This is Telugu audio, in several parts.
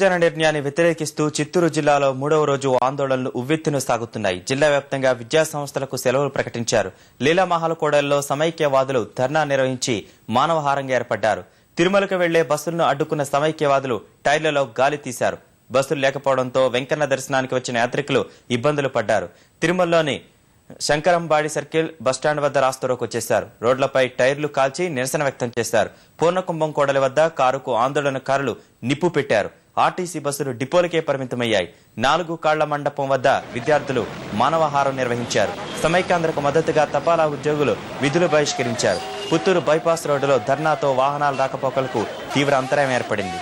జన నిర్ణయాన్ని వ్యతిరేకిస్తూ చిత్తూరు జిల్లాలో మూడవ రోజు ఆందోళనలు ఉవ్వెత్తున సాగుతున్నాయి. జిల్లా వ్యాప్తంగా విద్యా సంస్థలకు సెలవులు ప్రకటించారు. లీలామహల్-కోడెలలో సమైక్యవాదులు ధర్నా నిర్వహించి మానవహారంగా ఏర్పడ్డారు. తిరుమలకు వెళ్లే బస్సులను అడ్డుకున్న సమైక్యవాదులు టైర్లలో గాలి తీశారు. బస్సులు లేకపోవడంతో వెంకన్న దర్శనానికి వచ్చిన యాత్రికులు ఇబ్బందులు పడ్డారు. తిరుమలలోని శంకరంబాడి సర్కిల్ బస్టాండ్ వద్ద రాస్తారోకు వచ్చేశారు. రోడ్లపై టైర్లు కాల్చి నిరసన వ్యక్తం చేశారు. పూర్ణకుంభం కోడలి వద్ద కారుకు ఆందోళనకారులు నిప్పు పెట్టారు. ఆర్టీసీ బస్సులు డిపోలకే పరిమితమయ్యాయి. 4 కాళ్ల మండపం వద్ద విద్యార్థులు మానవహారం నిర్వహించారు. సమైక్యాంధ్రకు మద్దతుగా తపాలా ఉద్యోగులు విధులు బహిష్కరించారు. పుత్తూరు బైపాస్ రోడ్డులో ధర్నాతో వాహనాల రాకపోకలకు తీవ్ర అంతరాయం ఏర్పడింది.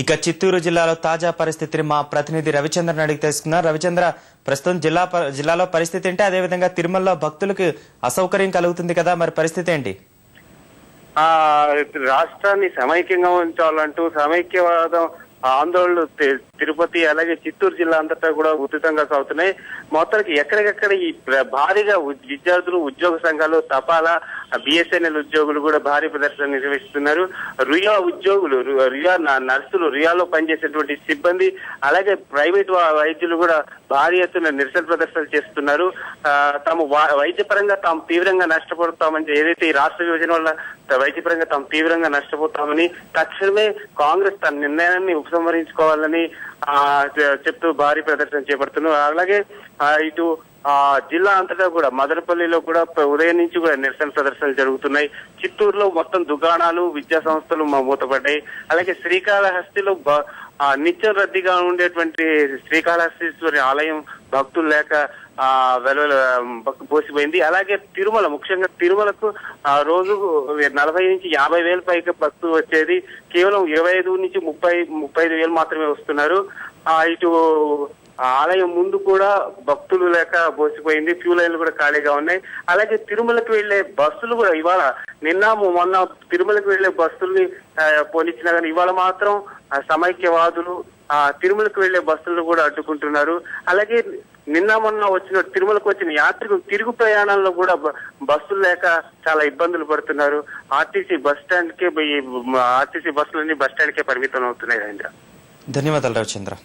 ఇక చిత్తూరు జిల్లాలో తాజా పరిస్థితిని మా ప్రతినిధి రవిచంద్రన్ అడిగి తెలుసుకున్నారు. రవిచంద్ర, ప్రస్తుతం జిల్లాలో పరిస్థితి ఏంటి? అదేవిధంగా తిరుమలలో భక్తులకు అసౌకర్యం కలుగుతుంది కదా, మరి పరిస్థితి ఏంటి? రాష్ట్రాన్ని సమైక్యంగా ఉంచాలంటూ సమైక్యవాదం ఆందోళనలు తిరుపతి అలాగే చిత్తూరు జిల్లా అంతటా కూడా ఉధృతంగా సాగుతున్నాయి. మొత్తానికి ఎక్కడికెక్కడ ఈ భారీగా విద్యార్థులు, ఉద్యోగ సంఘాలు, తపాలా, బిఎస్ఎన్ఎల్ ఉద్యోగులు కూడా భారీ ప్రదర్శన నిర్వహిస్తున్నారు. రియా ఉద్యోగులు, రియా నర్సులు, రియాలో పనిచేసేటువంటి సిబ్బంది అలాగే ప్రైవేట్ వైద్యులు కూడా భారీ ఎత్తున నిరసన ప్రదర్శనలు చేస్తున్నారు. తాము వైద్యపరంగా తాము తీవ్రంగా నష్టపోతామని, ఏదైతే ఈ రాష్ట్ర విభజన వల్ల వైద్యపరంగా తాము తీవ్రంగా నష్టపోతామని తక్షణమే కాంగ్రెస్ తన నిర్ణయాన్ని ఉపసంహరించుకోవాలని చెప్తూ భారీ ప్రదర్శన చేపడుతున్నారు. అలాగే ఇటు జిల్లా అంతటా కూడా మదనపల్లిలో కూడా ఉదయం నుంచి కూడా నిరసన ప్రదర్శనలు జరుగుతున్నాయి. చిత్తూరులో మొత్తం దుకాణాలు, విద్యా సంస్థలు మూతపడ్డాయి. అలాగే శ్రీకాళహస్తిలో నిత్యం రద్దీగా ఉండేటువంటి శ్రీకాళహస్తీశ్వరి ఆలయం భక్తులు లేక పోసిపోయింది. అలాగే తిరుమల, ముఖ్యంగా తిరుమలకు రోజు 40 నుంచి 50 వేల పైగా భక్తులు వచ్చేది. కేవలం 25 నుంచి 35 వేలు మాత్రమే వస్తున్నారు. ఇటు ఆలయం ముందు కూడా భక్తులు లేక బోసిపోయింది. క్యూ లైన్లు కూడా ఖాళీగా ఉన్నాయి. అలాగే తిరుమలకు వెళ్లే బస్సులు కూడా ఇవాళ, మొన్న తిరుమలకు వెళ్లే బస్సుల్ని పోనిచ్చినా కానీ ఇవాళ మాత్రం సమైక్యవాదులు తిరుమలకు వెళ్లే బస్సులను కూడా అడ్డుకుంటున్నారు. అలాగే మొన్న వచ్చిన తిరుమలకు వచ్చిన యాత్రికులు తిరుగు ప్రయాణంలో కూడా బస్సులు లేక చాలా ఇబ్బందులు పడుతున్నారు. ఆర్టీసీ బస్సులన్నీ బస్ స్టాండ్ కే పరిమితం అవుతున్నాయి. ధన్యవాదాలు రవిచంద్ర.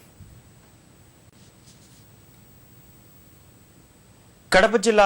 కడప జిల్లా